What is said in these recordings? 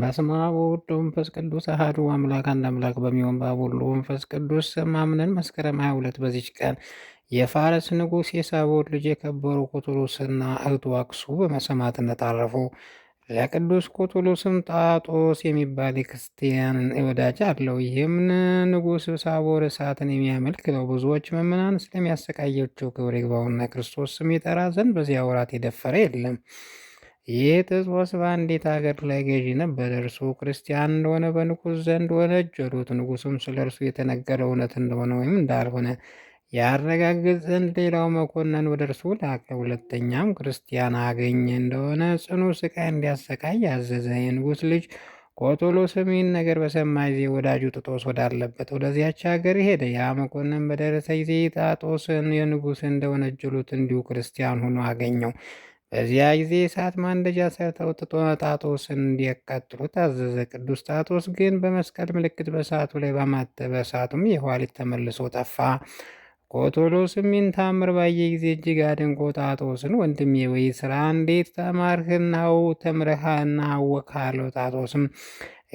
በስመ አብ ወወልድ ወመንፈስ ቅዱስ አሐዱ አምላክ አንድ አምላክ በሚሆን በአብ ወወልድ ወመንፈስ ቅዱስ ስም አምነን መስከረም 22 በዚች ቀን የፋርስ ንጉሥ የሳቦር ልጅ የከበሩ ኮቶሎስና እህቱ አክሱ በሰማዕትነት አረፉ። ለቅዱስ ኮቶሎስም ጣጦስ የሚባል የክርስቲያን ወዳጅ አለው። ይህም ንጉሥ ሳቦር እሳትን የሚያመልክ ነው። ብዙዎች ምዕመናን ስለሚያሰቃያቸው ክብር ይግባውና ክርስቶስ ስም ይጠራ ዘንድ በዚያ ወራት የደፈረ የለም። ይህ ጢጦስ በአንዲት ሀገር ላይ ገዢ ነበር። እርሱ ክርስቲያን እንደሆነ በንጉሥ ዘንድ ወነጀሉት። ንጉሡም ስለ እርሱ የተነገረ እውነት እንደሆነ ወይም እንዳልሆነ ያረጋግጥ ዘንድ ሌላው መኮንን ወደ እርሱ ላከ። ሁለተኛም ክርስቲያን አገኘ እንደሆነ ጽኑ ስቃይ እንዲያሰቃይ አዘዘ። የንጉሥ ልጅ ኮቶሎስም ይህን ነገር በሰማ ጊዜ ወዳጁ ጢጦስ ወዳለበት ወደዚያች ሀገር ሄደ። ያ መኮንን በደረሰ ጊዜ ጣጦስን የንጉሥ እንደወነጀሉት እንዲሁ ክርስቲያን ሆኖ አገኘው። በዚያ ጊዜ እሳት ማንደጃ ሰርተው ጣጦስን እንዲያቃጥሉ ታዘዘ። ቅዱስ ጣጦስ ግን በመስቀል ምልክት በእሳቱ ላይ በማተበ እሳቱም የኋሊት ተመልሶ ጠፋ። ኮቶሎስም ይህን ታምር ባየ ጊዜ እጅግ አድንቆ ጣጦስን ወንድሜ ወይ ስራ እንዴት ተማርህናው ተምረሃና አወቅሃለሁ? ጣጦስም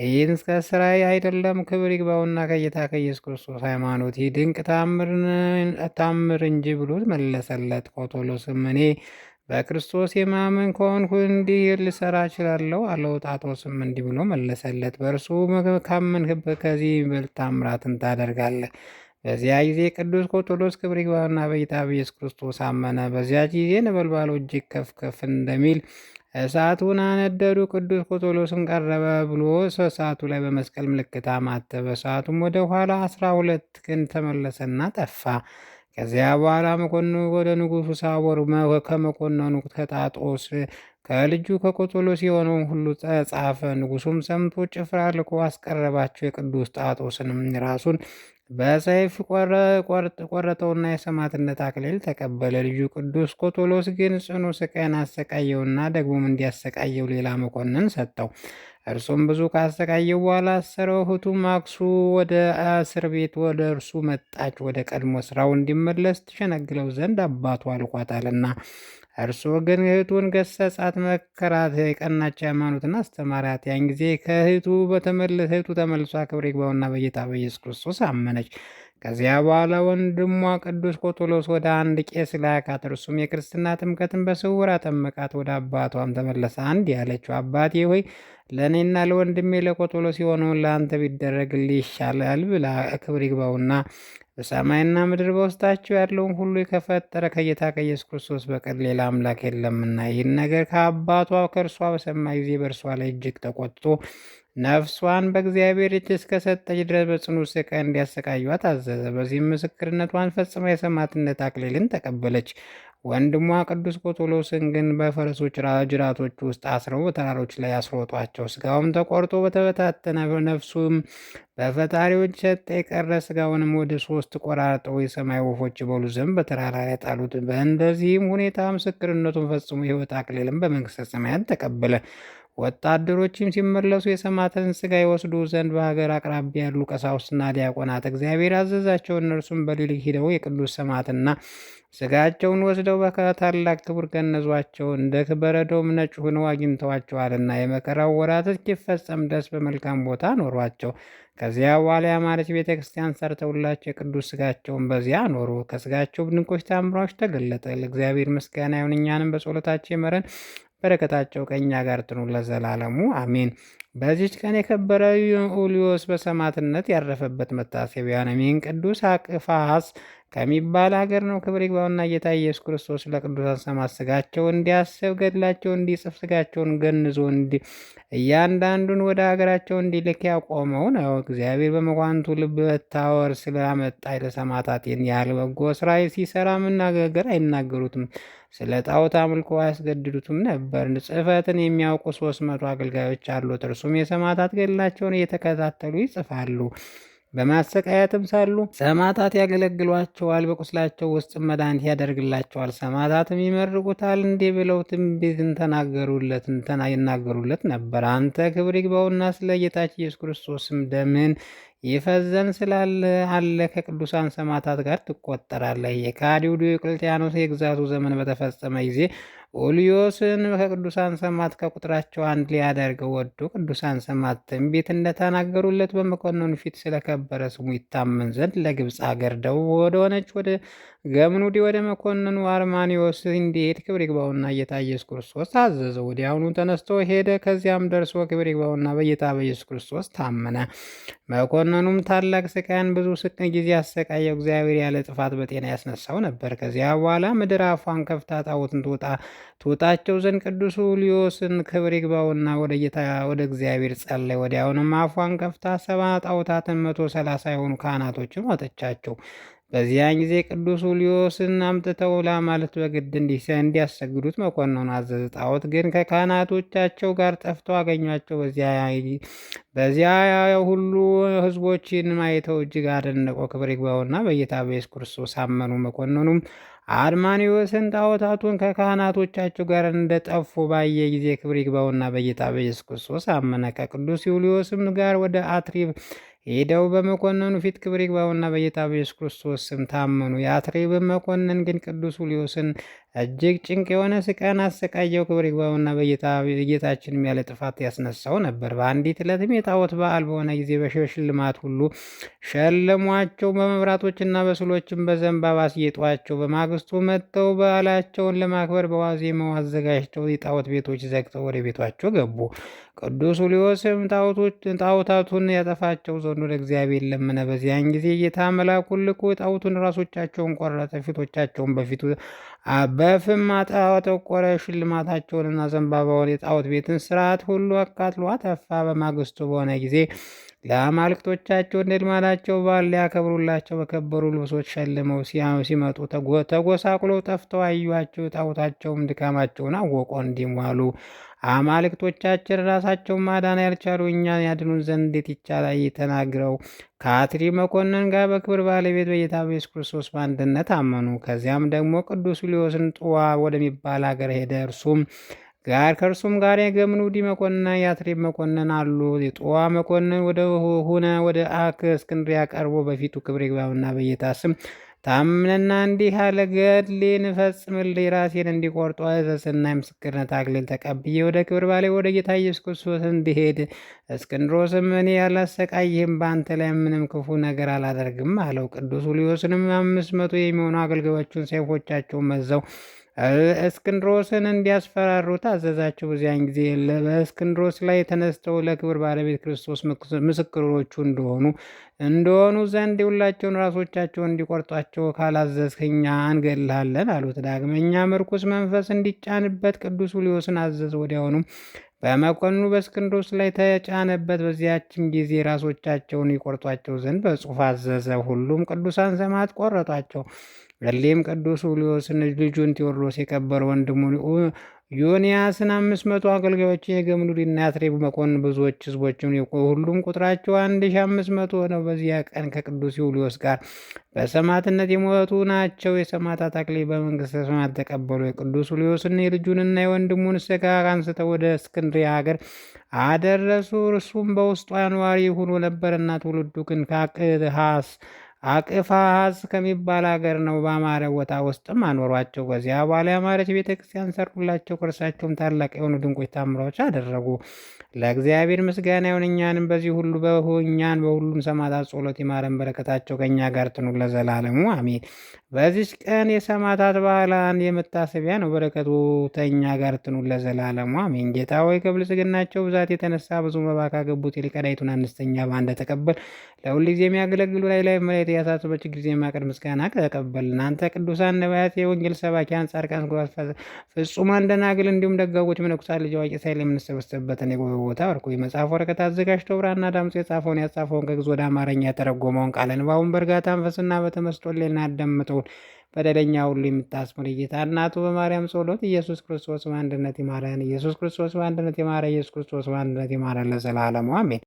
ይህን እስከ ስራዬ አይደለም ክብር ይግባውና ከጌታ ከኢየሱስ ክርስቶስ ሃይማኖት ይህ ድንቅ ታምር እንጂ ብሎ መለሰለት። ኮቶሎስም እኔ በክርስቶስ የማመን ከሆንኩ እንዲህ ልሰራ እችላለሁ አለው። ጣጦስም እንዲህ ብሎ መለሰለት፣ በእርሱ ካመንህበት ከዚህ ይበልጥ ታምራትን ታደርጋለህ። በዚያ ጊዜ ቅዱስ ኮቶሎስ ክብር ይግባውና በጌታ በኢየሱስ ክርስቶስ አመነ። በዚያች ጊዜ ነበልባሉ እጅግ ከፍ ከፍ እንደሚል እሳቱን አነደዱ። ቅዱስ ኮቶሎስም ቀረበ ብሎ እሳቱ ላይ በመስቀል ምልክት አማተበ። እሳቱም ወደ ኋላ 12 ክንድ ተመለሰና ጠፋ። ከዚያ በኋላ መኮንኑ ወደ ንጉሡ ሳቦር ከመኮንኑ ከጣጦስ ከልጁ ከኮቶሎስ የሆነውን ሁሉ ጻፈ። ንጉሡም ሰምቶ ጭፍራ ልኮ አስቀረባቸው። የቅዱስ ጣጦስንም ራሱን በሰይፍ ቆረጠውና የሰማዕትነት አክሊል ተቀበለ። ልጁ ቅዱስ ኮቶሎስ ግን ጽኑ ስቃይን አሰቃየውና ደግሞም እንዲያሰቃየው ሌላ መኮንን ሰጠው። እርሱም ብዙ ካሰቃየው በኋላ አሰረው። እህቱም አክሱ ወደ እስር ቤት ወደ እርሱ መጣች። ወደ ቀድሞ ስራው እንዲመለስ ትሸነግለው ዘንድ አባቱ አልቋታልና። እርሱ ግን እህቱን ገሰጻት፣ መከራት፣ የቀናች ሃይማኖትን አስተማሪያት። ያን ጊዜ ከእህቱ ተመልሷ ክብር ይግባውና በጌታ በኢየሱስ ክርስቶስ አመነች። ከዚያ በኋላ ወንድሟ ቅዱስ ኮቶሎስ ወደ አንድ ቄስ ላካት። እርሱም የክርስትና ጥምቀትን በስውር አጠመቃት። ወደ አባቷም ተመለሰ። አንድ ያለችው አባቴ ሆይ ለእኔና ለወንድሜ ለኮቶሎስ የሆነውን ለአንተ ቢደረግልህ ይሻላል ብላ ክብር ይግባውና በሰማይና ምድር በውስጣቸው ያለውን ሁሉ ከፈጠረ ከጌታ ከኢየሱስ ክርስቶስ በቀር ሌላ አምላክ የለምና። ይህን ነገር ከአባቷ ከእርሷ በሰማ ጊዜ በእርሷ ላይ እጅግ ተቆጥቶ ነፍሷን በእግዚአብሔር እጅ እስከሰጠች ድረስ በጽኑ ስቃይ እንዲያሰቃዩት አዘዘ። በዚህም ምስክርነቷን ፈጽማ የሰማዕትነት አክሊልን ተቀበለች። ወንድሟ ቅዱስ ኮቶሎስን ግን በፈረሶች ጅራቶች ውስጥ አስረው በተራሮች ላይ አስሮጧቸው። ስጋውም ተቆርጦ በተበታተነ ነፍሱም በፈጣሪው እጅ ሰጠ። የቀረ ስጋውንም ወደ 3 ቆራርጠው የሰማይ ወፎች ይበሉ ዘንድ በተራራ ላይ ጣሉት። በእንደዚህም ሁኔታ ምስክርነቱን ፈጽሞ የሕይወት አክሊልን በመንግሥተ ሰማያት ተቀበለ። ወታደሮችም ሲመለሱ የሰማዕታትን ስጋ ይወስዱ ዘንድ በሀገር አቅራቢያ ያሉ ቀሳውስትና ዲያቆናት እግዚአብሔር አዘዛቸው። እነርሱም በሌሊት ሂደው የቅዱስ ሰማዕትና ስጋቸውን ወስደው በታላቅ ክብር ገነዟቸው። እንደ በረዶም ነጭ ሆነው አግኝተዋቸዋልና የመከራው ወራት እስኪፈጸም ድረስ በመልካም ቦታ ኖሯቸው። ከዚያ በኋላ ያማረች ቤተ ክርስቲያን ሰርተውላቸው የቅዱስ ስጋቸውን በዚያ ኖሩ። ከስጋቸው ድንቆች ታምራዎች ተገለጠ። ለእግዚአብሔር ምስጋና ይሁን፣ እኛንም በጸሎታቸው ይማረን፣ በረከታቸው ከእኛ ጋር ትኑር ለዘላለሙ አሜን። በዚች ቀን የከበረ ኡልዮስ በሰማዕትነት ያረፈበት መታሰቢያ ነው። ይህን ቅዱስ አቅፋስ ከሚባል ሀገር ነው። ክብር ይግባውና ጌታ ኢየሱስ ክርስቶስ ለቅዱሳን ሰማዕታት ስጋቸው እንዲያስብ ገድላቸው እንዲጽፍ ስጋቸውን ገንዞ እያንዳንዱን ወደ ሀገራቸው እንዲልክ ያቆመው ነው። እግዚአብሔር በመኳንቱ ልብ መታወር ስላመጣ ለሰማዕታት ያህል በጎ ስራ ሲሰራ መናገር አይናገሩትም። ስለ ጣዖት አምልኮ አያስገድዱትም ነበር። ጽሕፈትን የሚያውቁ 300 አገልጋዮች አሉት። እርሱም የሰማዕታት ገድላቸውን እየተከታተሉ ይጽፋሉ። በማሰቃየትም ሳሉ ሰማዕታት ያገለግሏቸዋል። በቁስላቸው ውስጥ መድኃኒት ያደርግላቸዋል። ሰማዕታትም ይመርቁታል። እንዲህ ብለው ትንቢትን ይናገሩለት ነበር። አንተ ክብር ይግባውና ስለ ጌታችን ኢየሱስ ክርስቶስም ደምን ይፈዘን ስላለ አለ ከቅዱሳን ሰማዕታት ጋር ትቆጠራለህ። የከሃዲው ዲዮቅልጥያኖስ የግዛቱ ዘመን በተፈጸመ ጊዜ ኡልዮስን ከቅዱሳን ሰማዕታት ከቁጥራቸው አንድ ሊያደርገው ወዶ ቅዱሳን ሰማዕታት ትንቢት እንደተናገሩለት በመኮንኑ ፊት ስለከበረ ስሙ ይታመን ዘንድ ለግብፅ ሀገር ደቡብ ወደሆነች ወደ ገምኑዲ ወደ መኮንኑ አርማኒዎስ እንዲሄድ ክብር ይግባውና ጌታ ኢየሱስ ክርስቶስ አዘዘ። ወዲያውኑ ተነስቶ ሄደ። ከዚያም ደርሶ ክብር ይግባውና በጌታ በኢየሱስ ክርስቶስ ታመነ። መኮንኑም ታላቅ ስቃይን ብዙ ጊዜ አሰቃየው። እግዚአብሔር ያለ ጥፋት በጤና ያስነሳው ነበር። ከዚያ በኋላ ምድር አፏን ከፍታ ጣዖትን ትውጣቸው ዘንድ ቅዱስ ኡልዮስን ክብር ይግባውና ወደ ጌታ ወደ እግዚአብሔር ጸለየ። ወዲያውንም አፏን ከፍታ 70 ጣዖታትን 130 የሆኑ ካህናቶችን ወጠቻቸው። በዚያን ጊዜ ቅዱስ ኡልዮስን አምጥተው ለአማልክት በግድ እንዲያሰግዱት መኮንኑ አዘዘ። ጣዖት ግን ከካህናቶቻቸው ጋር ጠፍተው አገኟቸው። በዚያ ሁሉ ሕዝቦችን አይተው እጅግ አደነቁ። ክብር ይግባውና በጌታ በኢየሱስ ክርስቶስ አመኑ። መኮንኑም አርማኒዎስን ጣዖታቱን ከካህናቶቻቸው ጋር እንደጠፉ ባየ ጊዜ ክብር ይግባውና በጌታ በኢየሱስ ክርስቶስ አመነ። ከቅዱስ ኡልዮስም ጋር ወደ አትሪብ ሄደው በመኮንኑ ፊት ክብር ይግባውና በጌታ በኢየሱስ ክርስቶስ ስም ታመኑ። የአትሪብ መኮንን ግን ቅዱስ ኡልዮስን እጅግ ጭንቅ የሆነ ስቃይን አሰቃየው። ክብር ይግባውና በጌታችንም ያለ ጥፋት ያስነሳው ነበር። በአንዲት ዕለትም የጣዖት በዓል በሆነ ጊዜ በሽልማት ሁሉ ሸለሟቸው። በመብራቶችና በስዕሎችም በዘንባባ አስጌጧቸው። በማግስቱ መጥተው በዓላቸውን ለማክበር በዋዜማው አዘጋጅተው የጣዖት ቤቶች ዘግተው ወደ ቤቷቸው ገቡ። ቅዱስ ኡልዮስም ጣዖታቱን ያጠፋቸው ዘንድ ወደ እግዚአብሔር ለመነ። በዚያን ጊዜ ጌታ መልአኩን ልኮ ጣዖቱን ራሶቻቸውን ቆረጠ። ፊቶቻቸውን በፊቱ በፍም አጠቆረ። ሽልማታቸውንና ዘንባባውን የጣዖት ቤትን ስርዓት ሁሉ አቃጥሎ አጠፋ። በማግስቱ በሆነ ጊዜ ለአማልክቶቻቸው እንደ ልማዳቸው በዓል ሊያከብሩላቸው በከበሩ ልብሶች ሸልመው ሲመጡ ተጎሳቁለው ጠፍተው አዩአቸው። ጣዖታቸውም ድካማቸውን አወቁ። እንዲህም አሉ፣ አማልክቶቻችን ራሳቸውን ማዳን ያልቻሉ እኛን ያድኑን ዘንድ እንዴት ይቻላል? ተናግረው ከአትሪ መኮንን ጋር በክብር ባለቤት በጌታ በኢየሱስ ክርስቶስ በአንድነት አመኑ። ከዚያም ደግሞ ቅዱስ ኡልዮስን ጥዋ ወደሚባል ሀገር ሄደ። ከእርሱም ጋር የገምኑዲ መኮንንና የአትሪብ መኮንን አሉ። የጥዋ መኮንን ወደ እስክንድርያ ቀርቦ በፊቱ ክብር ይግባውና በጌታ ስም ታምነና እንዲህ አለ፣ ገድሌን ፈጽምልኝ፣ ራሴን እንዲቆርጡ አዘዝና የምስክርነት አክሊል ተቀብዬ ወደ ክብር ባሌ ወደ ጌታ ኢየሱስ ክርስቶስ እንዲሄድ። እስክንድሮስም እኔ ያላሰቃይህም በአንተ ላይ ምንም ክፉ ነገር አላደርግም አለው። ቅዱስ ኡልዮስንም 500 የሚሆኑ አገልጋዮቹን ሰይፎቻቸውን መዘው እስክንድሮስን እንዲያስፈራሩ ታዘዛቸው። በዚያን ጊዜ በእስክንድሮስ ላይ ተነስተው ለክብር ባለቤት ክርስቶስ ምስክሮቹ እንደሆኑ ዘንድ ሁላቸውን ራሶቻቸውን እንዲቆርጧቸው ካላዘዝክ እኛ እንገድልሃለን አሉት። ዳግመኛ ምርኩስ መንፈስ እንዲጫንበት ቅዱስ ኡልዮስን አዘዝ። ወዲያውኑም በመኮንኑ በእስክንድሮስ ላይ ተጫነበት። በዚያችም ጊዜ ራሶቻቸውን ይቆርጧቸው ዘንድ በጽሑፍ አዘዘ። ሁሉም ቅዱሳን ሰማዕታት ቆረጧቸው። እሊህም ቅዱስ ኡልዮስን ልጁን ቴዎድሮስ የከበረ ወንድሙን ዮንያስን 500 አገልጋዮችን የገምኑዲና የአትሪብ መኮንን ብዙዎች ሕዝቦችን ሁሉም ቁጥራቸው 1500 ነው። በዚያ ቀን ከቅዱስ ኡልዮስ ጋር በሰማዕትነት የሞቱ ናቸው። የሰማዕታት አክሊል በመንግሥተ ሰማያት ተቀበሉ። የቅዱስ ኡልዮስን የልጁንና የወንድሙን ሥጋ አንስተው ወደ እስክንድርያ ሀገር አደረሱ። እርሱም በውስጧ ነዋሪ ሆኖ ነበርና ትውልዱ ግን አቅፋሃስ ከሚባል ሀገር ነው። በአማረ ቦታ ውስጥም አኖሯቸው። ከዚያ በኋላ ያማረች ቤተክርስቲያን ሰሩላቸው። ከእርሳቸውም ታላቅ የሆኑ ድንቆች ታምራዎች አደረጉ። ለእግዚአብሔር ምስጋና ይሁን። እኛንም በዚህ ሁሉ እኛን በሁሉም ሰማዕታት ጸሎት ይማረን። በረከታቸው ከእኛ ጋር ትኑር ለዘላለሙ አሜን። በዚች ቀን የሰማዕታት በዓላት የመታሰቢያ ነው። በረከቱ ከእኛ ጋር ትኑር ለዘላለሙ አሜን። ጌታ ሆይ ከብልጽግናቸው ብዛት የተነሳ ብዙ መባ ካገቡት ይልቅ ቀዳይቱን አነስተኛ ባንደ ተቀበል። ለሁል ጊዜ የሚያገለግሉ ላይ መሬት ያሳስበች ጊዜ የማቀርብ ምስጋና ተቀበል። እናንተ ቅዱሳን ነቢያት፣ የወንጌል ሰባኪያን፣ ጻድቃን፣ ፍጹማን ደናግል እንዲሁም ደጋጎች መነኮሳት ልጅ አዋቂ ሳይል የምንሰበሰብበትን የጉባኤ ቦታ ወርቁ የመጽሐፍ ወረቀት አዘጋጅቶ ብራና ዳምጾ የጻፈውን ያጻፈውን ከግዕዝ ወደ አማርኛ የተረጎመውን ቃለ ንባቡን በእርጋታ መንፈስና በተመስጦ ሌልና ያዳምጠውን በደለኛ ሁሉ የምታስምር ጌታ እናቱ በማርያም ጸሎት ኢየሱስ ክርስቶስ በአንድነት ይማረን። ኢየሱስ ክርስቶስ በአንድነት ይማረ። ኢየሱስ ክርስቶስ በአንድነት ይማረን ለዘላለሙ አሜን።